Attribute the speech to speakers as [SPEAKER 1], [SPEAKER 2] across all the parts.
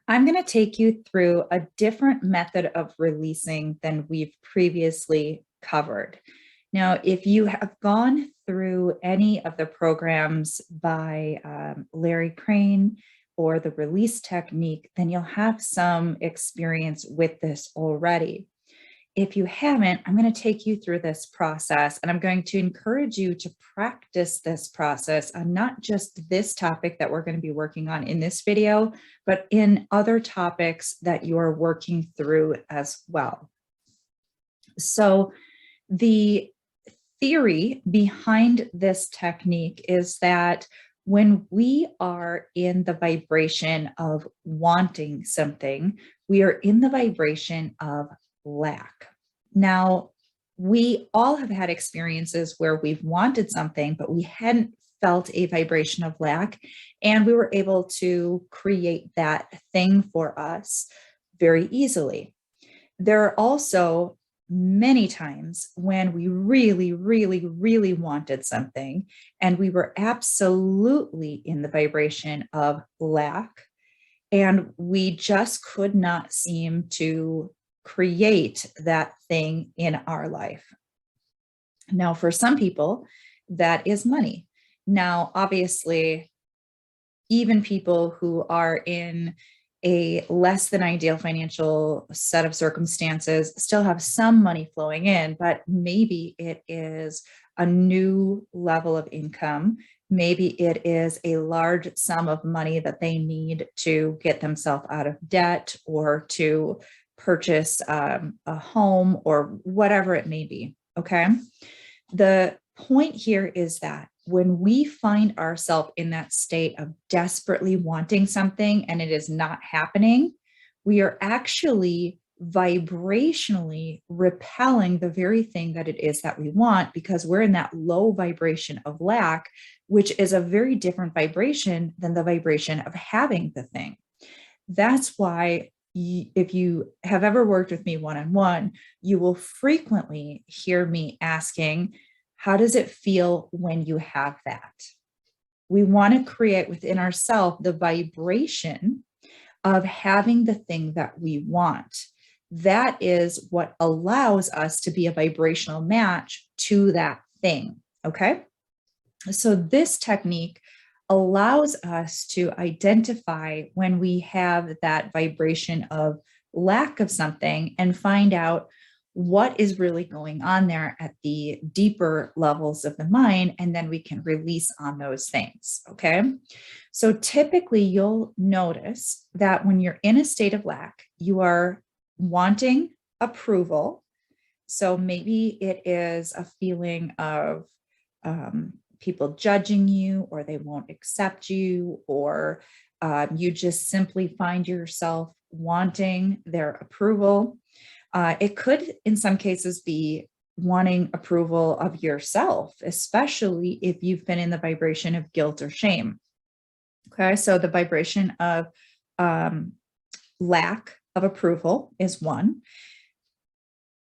[SPEAKER 1] I'm going to take you through a different method of releasing than we've previously covered. Now, if you have gone through any of the programs by Larry Crane or the release technique, then you'll have some experience with this already. If you haven't, I'm going to take you through this process, and I'm going to encourage you to practice this process on not just this topic that we're going to be working on in this video, but in other topics that you're working through as well. So the theory behind this technique is that when we are in the vibration of wanting something, we are in the vibration of lack. Now, we all have had experiences where we've wanted something, but we hadn't felt a vibration of lack, and we were able to create that thing for us very easily. There are also many times when we really, really, really wanted something, and we were absolutely in the vibration of lack, and we just could not seem to create that thing in our life. Now, for some people, that is money. Now, obviously, even people who are in a less than ideal financial set of circumstances still have some money flowing in, but maybe it is a new level of income. Maybe it is a large sum of money that they need to get themselves out of debt or to purchase a home or whatever it may be. Okay. The point here is that when we find ourselves in that state of desperately wanting something and it is not happening, we are actually vibrationally repelling the very thing that it is that we want, because we're in that low vibration of lack, which is a very different vibration than the vibration of having the thing. That's why if you have ever worked with me one-on-one, you will frequently hear me asking, how does it feel when you have that? We want to create within ourselves the vibration of having the thing that we want. That is what allows us to be a vibrational match to that thing. Okay. So this technique allows us to identify when we have that vibration of lack of something and find out what is really going on there at the deeper levels of the mind, and then we can release on those things. Okay. So typically you'll notice that when you're in a state of lack, you are wanting approval. So maybe it is a feeling of people judging you, or they won't accept you, or you just simply find yourself wanting their approval. It could, in some cases, be wanting approval of yourself, especially if you've been in the vibration of guilt or shame. Okay, so the vibration of lack of approval is one.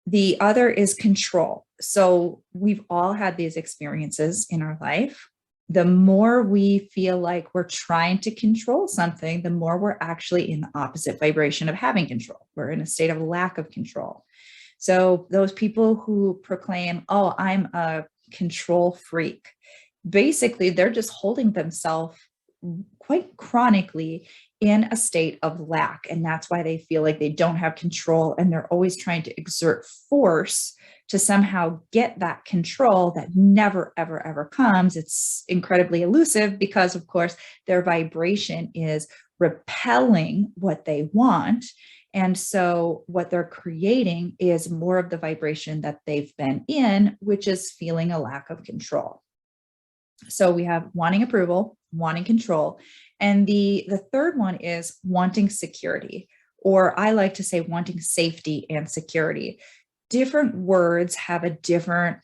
[SPEAKER 1] The other is control. So we've all had these experiences in our life. The more we feel like we're trying to control something, the more we're actually in the opposite vibration of having control. We're in a state of lack of control. So those people who proclaim, oh, I'm a control freak, basically they're just holding themselves quite chronically in a state of lack. And that's why they feel like they don't have control, and they're always trying to exert force to somehow get that control that never, ever, ever comes. It's incredibly elusive because, of course, their vibration is repelling what they want. And so what they're creating is more of the vibration that they've been in, which is feeling a lack of control. So we have wanting approval, wanting control. And the third one is wanting security, or I like to say wanting safety and security. Different words have a different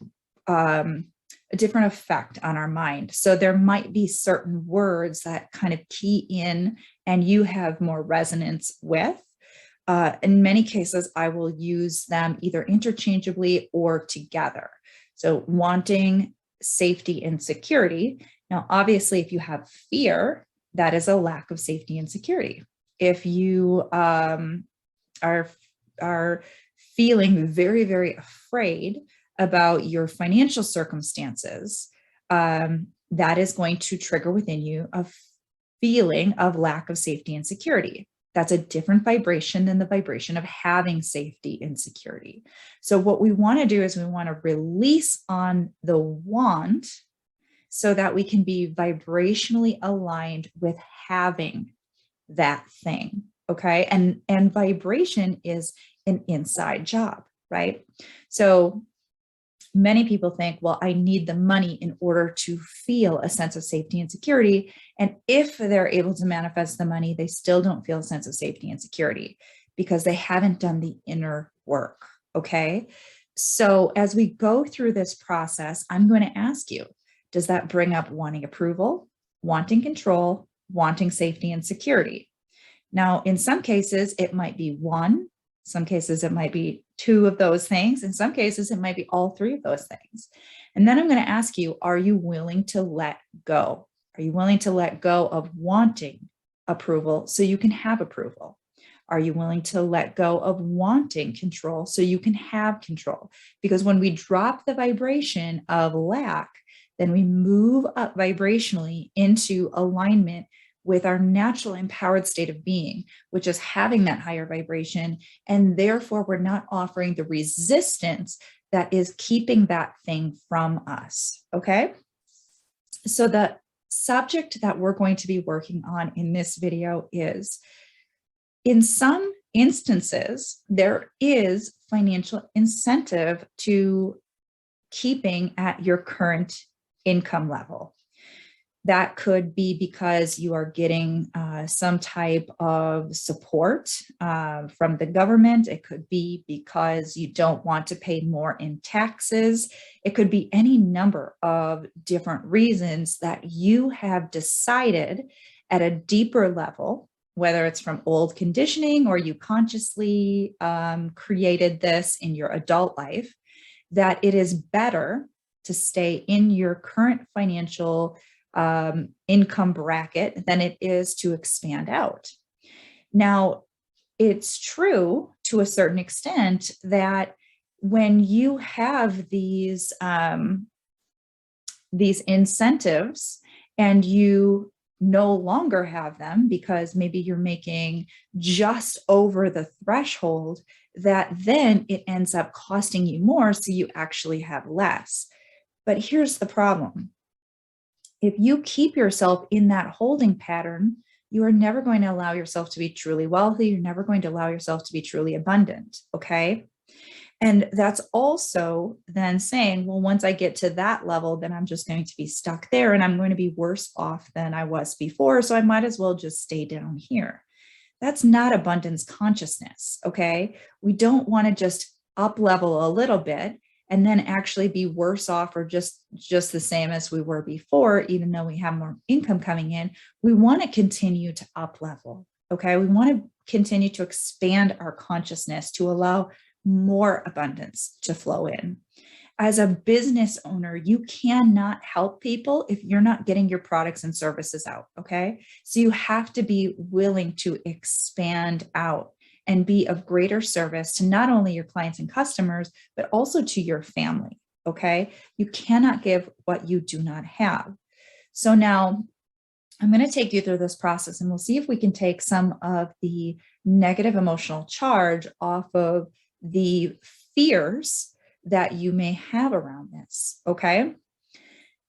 [SPEAKER 1] effect on our mind. So there might be certain words that kind of key in and you have more resonance with. In many cases, I will use them either interchangeably or together. So wanting safety and security. Now, obviously, if you have fear, that is a lack of safety and security. if you are feeling very, very afraid about your financial circumstances, that is going to trigger within you a feeling of lack of safety and security. That's a different vibration than the vibration of having safety and security. So what we want to do is we want to release on the want so that we can be vibrationally aligned with having that thing. Okay. And vibration is an inside job, right? So many people think, well, I need the money in order to feel a sense of safety and security. And if they're able to manifest the money, they still don't feel a sense of safety and security because they haven't done the inner work. Okay. So as we go through this process, I'm going to ask you, does that bring up wanting approval, wanting control, wanting safety and security? Now, in some cases, it might be one. Some cases, it might be two of those things. In some cases, it might be all three of those things. And then I'm going to ask you, are you willing to let go? Are you willing to let go of wanting approval so you can have approval? Are you willing to let go of wanting control so you can have control? Because when we drop the vibration of lack, then we move up vibrationally into alignment with our natural empowered state of being, which is having that higher vibration. And therefore, we're not offering the resistance that is keeping that thing from us. Okay. So the subject that we're going to be working on in this video is, in some instances, there is financial incentive to keeping at your current income level. That could be because you are getting some type of support from the government. It could be because you don't want to pay more in taxes. It could be any number of different reasons that you have decided at a deeper level, whether it's from old conditioning or you consciously created this in your adult life, that it is better to stay in your current financial income bracket than it is to expand out. Now, it's true to a certain extent that when you have these incentives and you no longer have them because maybe you're making just over the threshold, that then it ends up costing you more, so you actually have less. But here's the problem. If you keep yourself in that holding pattern, you are never going to allow yourself to be truly wealthy. You're never going to allow yourself to be truly abundant. Okay. And that's also then saying, well, once I get to that level, then I'm just going to be stuck there and I'm going to be worse off than I was before. So I might as well just stay down here. That's not abundance consciousness. Okay. We don't want to just up level a little bit and then actually be worse off or just the same as we were before, even though we have more income coming in. We want to continue to up level. Okay. We want to continue to expand our consciousness to allow more abundance to flow in. As a business owner, you cannot help people if you're not getting your products and services out. Okay. So you have to be willing to expand out and be of greater service to not only your clients and customers, but also to your family. Okay. You cannot give what you do not have. So now I'm going to take you through this process and we'll see if we can take some of the negative emotional charge off of the fears that you may have around this. Okay.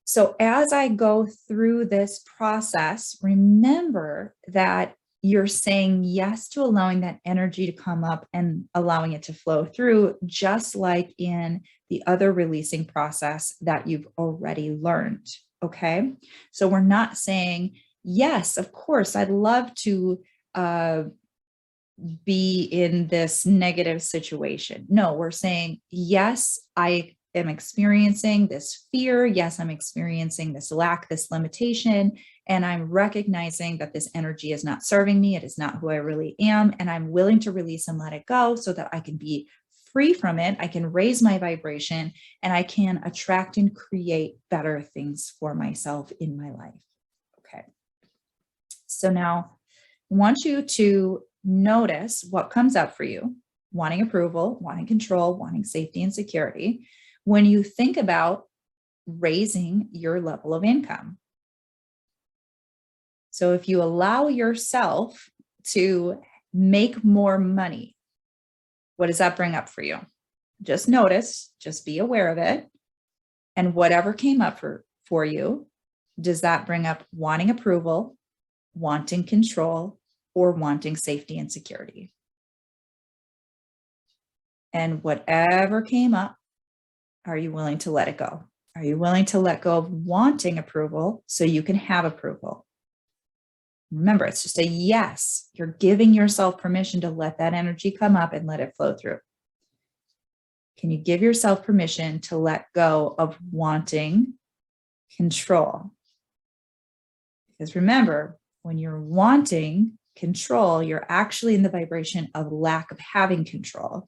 [SPEAKER 1] So as I go through this process, remember that you're saying yes to allowing that energy to come up and allowing it to flow through, just like in the other releasing process that you've already learned. Okay. So we're not saying, yes, of course, I'd love to be in this negative situation. No, we're saying, yes, I am experiencing this fear. Yes, I'm experiencing this lack, this limitation. And I'm recognizing that this energy is not serving me. It is not who I really am. And I'm willing to release and let it go so that I can be free from it. I can raise my vibration and I can attract and create better things for myself in my life. Okay. So now I want you to notice what comes up for you, wanting approval, wanting control, wanting safety and security, when you think about raising your level of income. So if you allow yourself to make more money, what does that bring up for you? Just notice, just be aware of it. And whatever came up for you, does that bring up wanting approval, wanting control, or wanting safety and security? And whatever came up, are you willing to let it go? Are you willing to let go of wanting approval so you can have approval? Remember, it's just a yes. You're giving yourself permission to let that energy come up and let it flow through. Can you give yourself permission to let go of wanting control? Because remember, when you're wanting control, you're actually in the vibration of lack of having control.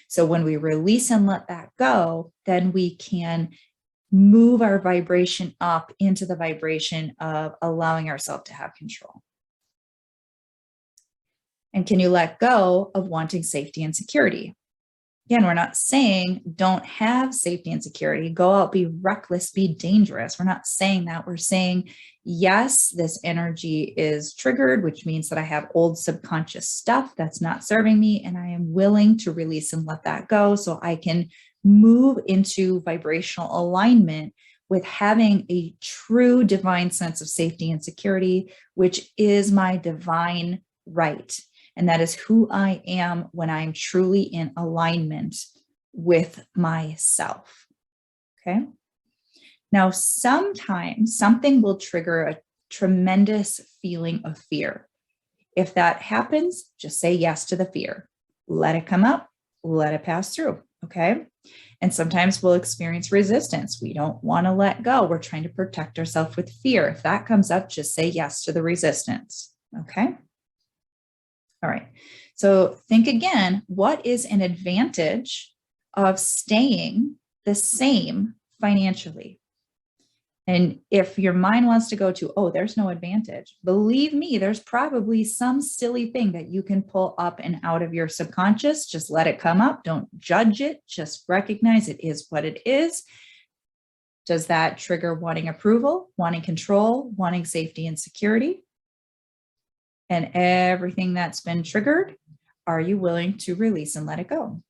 [SPEAKER 1] So when we release and let that go, then we can move our vibration up into the vibration of allowing ourselves to have control. And can you let go of wanting safety and security? Again, we're not saying don't have safety and security, go out, be reckless, be dangerous. We're not saying that. We're saying, yes, this energy is triggered, which means that I have old subconscious stuff that's not serving me, and I am willing to release and let that go so I can move into vibrational alignment with having a true divine sense of safety and security, which is my divine right. And that is who I am when I'm truly in alignment with myself. Okay. Now, sometimes something will trigger a tremendous feeling of fear. If that happens, just say yes to the fear. Let it come up, let it pass through. Okay. And sometimes we'll experience resistance. We don't want to let go. We're trying to protect ourselves with fear. If that comes up, just say yes to the resistance. Okay. All right. So think again, what is an advantage of staying the same financially? And if your mind wants to go to, oh, there's no advantage, believe me, there's probably some silly thing that you can pull up and out of your subconscious. Just let it come up. Don't judge it. Just recognize it is what it is. Does that trigger wanting approval, wanting control, wanting safety and security? And everything that's been triggered, are you willing to release and let it go?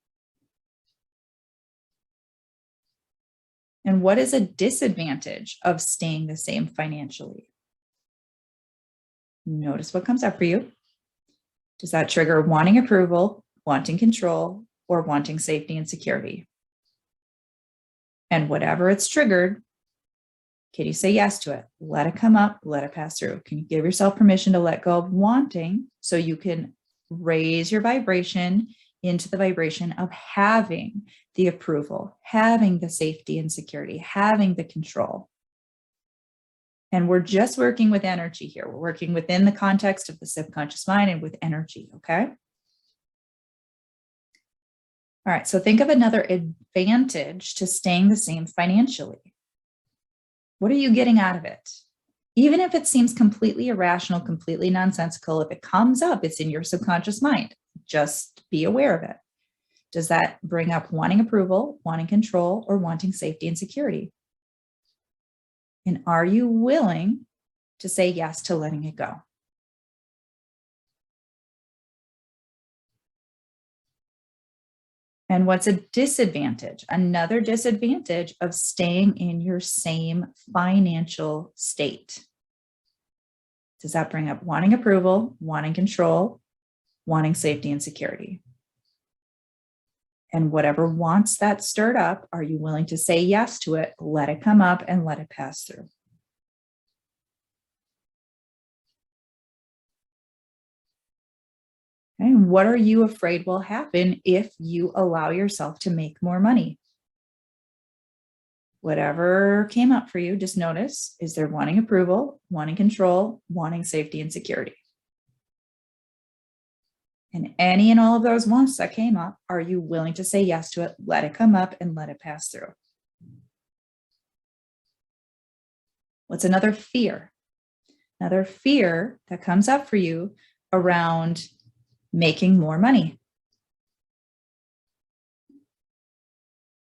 [SPEAKER 1] And what is a disadvantage of staying the same financially? Notice what comes up for you. Does that trigger wanting approval, wanting control, or wanting safety and security? And whatever it's triggered, can you say yes to it? Let it come up, let it pass through. Can you give yourself permission to let go of wanting so you can raise your vibration into the vibration of having the approval, having the safety and security, having the control? And we're just working with energy here. We're working within the context of the subconscious mind and with energy, okay? All right, so think of another advantage to staying the same financially. What are you getting out of it? Even if it seems completely irrational, completely nonsensical, if it comes up, it's in your subconscious mind. Just be aware of it. Does that bring up wanting approval, wanting control, or wanting safety and security? And are you willing to say yes to letting it go? And what's a disadvantage? Another disadvantage of staying in your same financial state. Does that bring up wanting approval, wanting control, wanting safety and security? And whatever wants that stirred up, are you willing to say yes to it, let it come up, and let it pass through? Okay, and what are you afraid will happen if you allow yourself to make more money? Whatever came up for you, just notice, is there wanting approval, wanting control, wanting safety and security? And any and all of those wants that came up, are you willing to say yes to it, let it come up, and let it pass through? What's another fear? Another fear that comes up for you around making more money?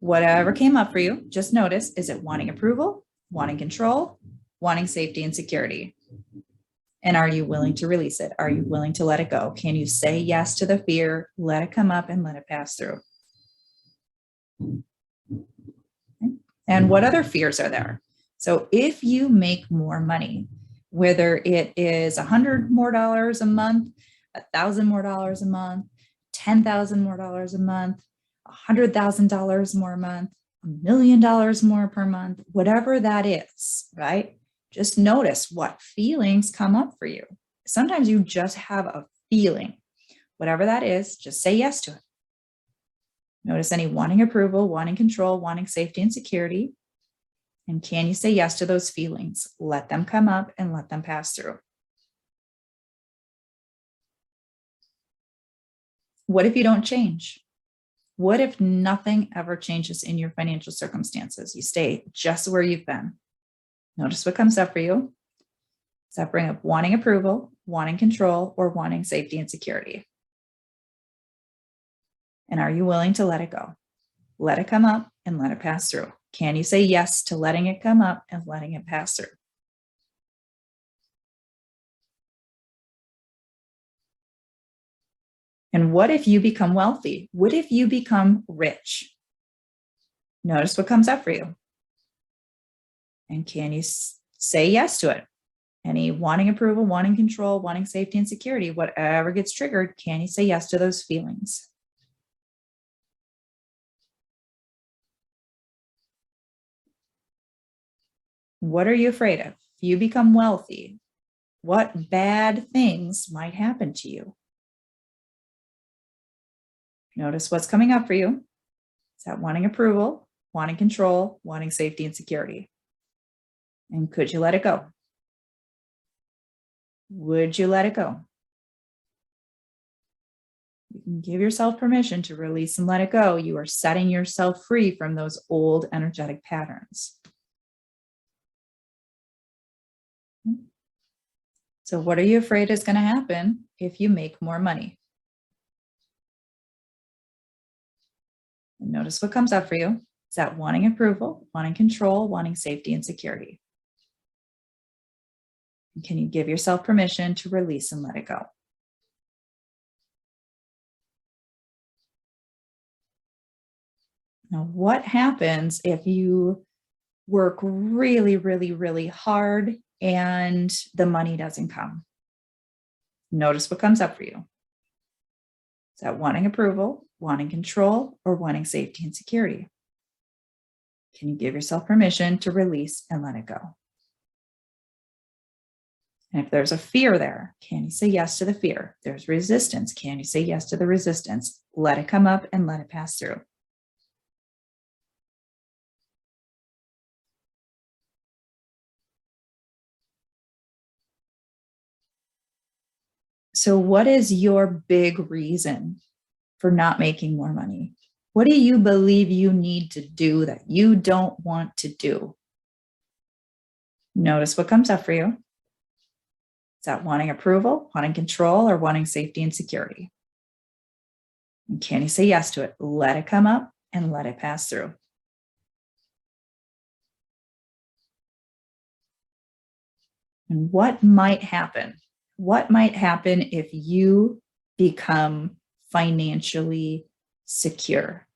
[SPEAKER 1] Whatever came up for you, just notice, is it wanting approval, wanting control, wanting safety and security? And are you willing to release it? Are you willing to let it go? Can you say yes to the fear, let it come up and let it pass through? And what other fears are there? So if you make more money, whether it is $100 more a month, $1,000 more a month, $10,000 more a month, $100,000 more a month, $1 million more per month, whatever that is, right? Just notice what feelings come up for you. Sometimes you just have a feeling. Whatever that is, just say yes to it. Notice any wanting approval, wanting control, wanting safety and security. And can you say yes to those feelings? Let them come up and let them pass through. What if you don't change? What if nothing ever changes in your financial circumstances? You stay just where you've been. Notice what comes up for you. Does that bring up wanting approval, wanting control, or wanting safety and security? And are you willing to let it go? Let it come up and let it pass through. Can you say yes to letting it come up and letting it pass through? And what if you become wealthy? What if you become rich? Notice what comes up for you. And can you say yes to it? Any wanting approval, wanting control, wanting safety and security, whatever gets triggered, can you say yes to those feelings? What are you afraid of? If you become wealthy, what bad things might happen to you? Notice what's coming up for you. Is that wanting approval, wanting control, wanting safety and security? And could you let it go? Would you let it go? You can give yourself permission to release and let it go. You are setting yourself free from those old energetic patterns. So what are you afraid is going to happen if you make more money? And notice what comes up for you. Is that wanting approval, wanting control, wanting safety and security? And can you give yourself permission to release and let it go? Now, what happens if you work really, really, really hard and the money doesn't come? Notice what comes up for you. Is that wanting approval, wanting control, or wanting safety and security? Can you give yourself permission to release and let it go? And if there's a fear there, can you say yes to the fear? If there's resistance, can you say yes to the resistance? Let it come up and let it pass through. So what is your big reason for not making more money? What do you believe you need to do that you don't want to do? Notice what comes up for you. Is that wanting approval, wanting control, or wanting safety and security? And can you say yes to it? Let it come up and let it pass through. And what might happen? What might happen if you become financially secure?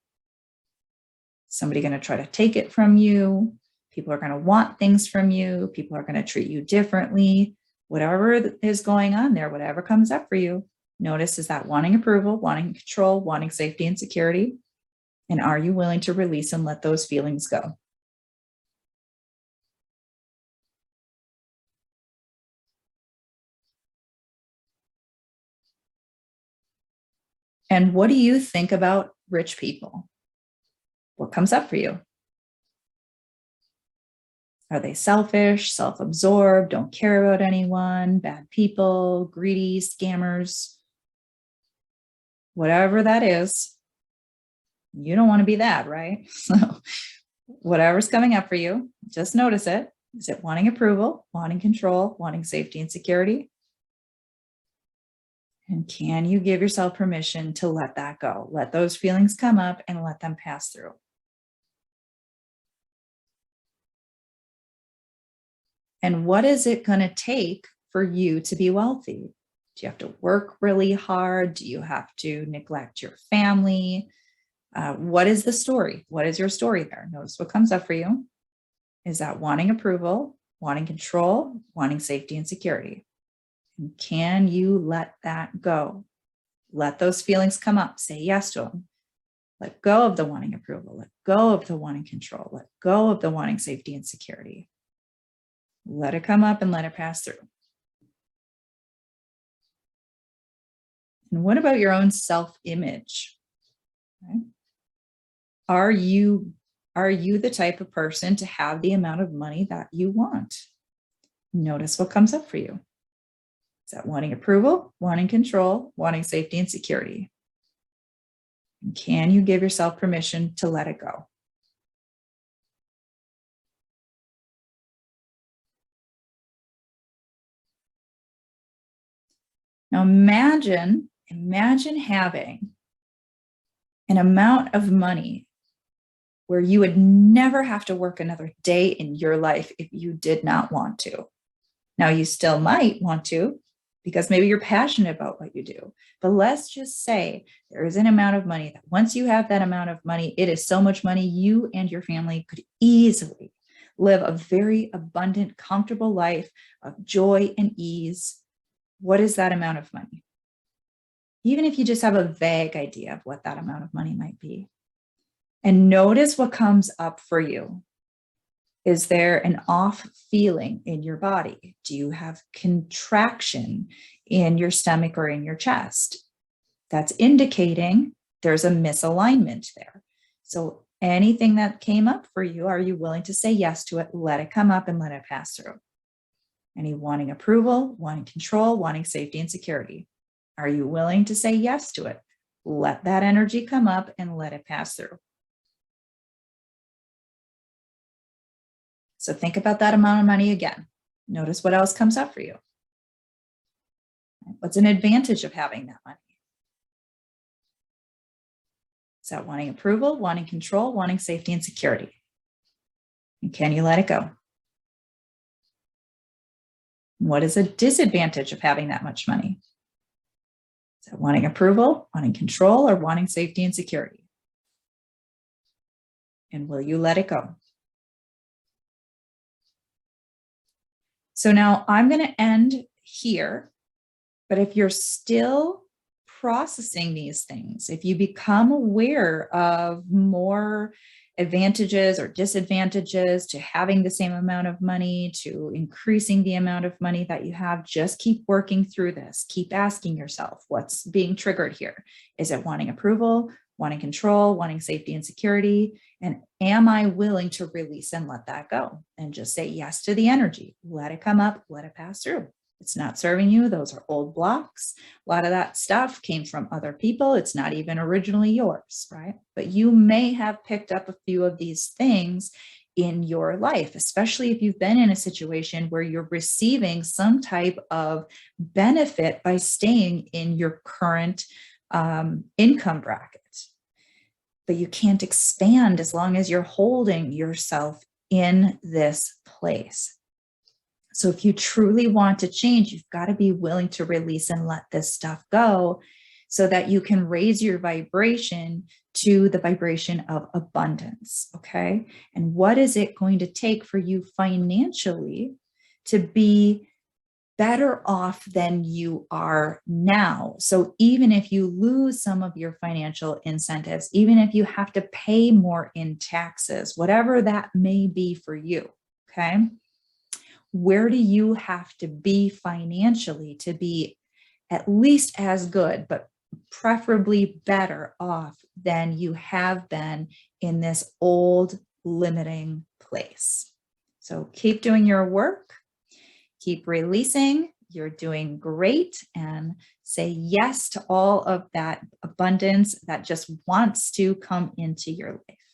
[SPEAKER 1] Somebody going to try to take it from you. People are going to want things from you. People are going to treat you differently. Whatever is going on there, whatever comes up for you, notice, is that wanting approval, wanting control, wanting safety and security? And are you willing to release and let those feelings go? And what do you think about rich people? What comes up for you? Are they selfish, self-absorbed, don't care about anyone, bad people, greedy, scammers? Whatever that is, you don't want to be that, right? So whatever's coming up for you, just notice it. Is it wanting approval, wanting control, wanting safety and security? And can you give yourself permission to let that go? Let those feelings come up and let them pass through. And what is it going to take for you to be wealthy? Do you have to work really hard? Do you have to neglect your family? What is the story? What is your story there? Notice what comes up for you. Is that wanting approval, wanting control, wanting safety and security? And can you let that go? Let those feelings come up. Say yes to them. Let go of the wanting approval. Let go of the wanting control. Let go of the wanting safety and security. Let it come up and let it pass through. And what about your own self-image? Okay. Are you the type of person to have the amount of money that you want? Notice what comes up for you. Is that wanting approval, wanting control, wanting safety and security? And can you give yourself permission to let it go? Now imagine having an amount of money where you would never have to work another day in your life if you did not want to. Now you still might want to, because maybe you're passionate about what you do. But let's just say there is an amount of money that once you have that amount of money, it is so much money, you and your family could easily live a very abundant, comfortable life of joy and ease. What is that amount of money? Even if you just have a vague idea of what that amount of money might be. And notice what comes up for you. Is there an off feeling in your body? Do you have contraction in your stomach or in your chest? That's indicating there's a misalignment there. So anything that came up for you, are you willing to say yes to it? Let it come up and let it pass through. Any wanting approval, wanting control, wanting safety and security? Are you willing to say yes to it? Let that energy come up and let it pass through. So think about that amount of money again. Notice what else comes up for you. What's an advantage of having that money? Is that wanting approval, wanting control, wanting safety and security? And can you let it go? What is a disadvantage of having that much money? Is that wanting approval, wanting control, or wanting safety and security? And will you let it go? So now I'm going to end here, but if you're still processing these things, if you become aware of more advantages or disadvantages to having the same amount of money, to increasing the amount of money that you have, just keep working through this. Keep asking yourself, what's being triggered here? Is it wanting approval, wanting control, wanting safety and security? And am I willing to release and let that go? And just say yes to the energy. Let it come up, let it pass through. It's not serving you. Those are old blocks. A lot of that stuff came from other people. It's not even originally yours, right? But you may have picked up a few of these things in your life, especially if you've been in a situation where you're receiving some type of benefit by staying in your current income bracket. But you can't expand as long as you're holding yourself in this place. So if you truly want to change, you've got to be willing to release and let this stuff go so that you can raise your vibration to the vibration of abundance, okay? And what is it going to take for you financially to be better off than you are now? So even if you lose some of your financial incentives, even if you have to pay more in taxes, whatever that may be for you, okay? Where do you have to be financially to be at least as good, but preferably better off than you have been in this old limiting place? So keep doing your work, keep releasing. You're doing great, and say yes to all of that abundance that just wants to come into your life.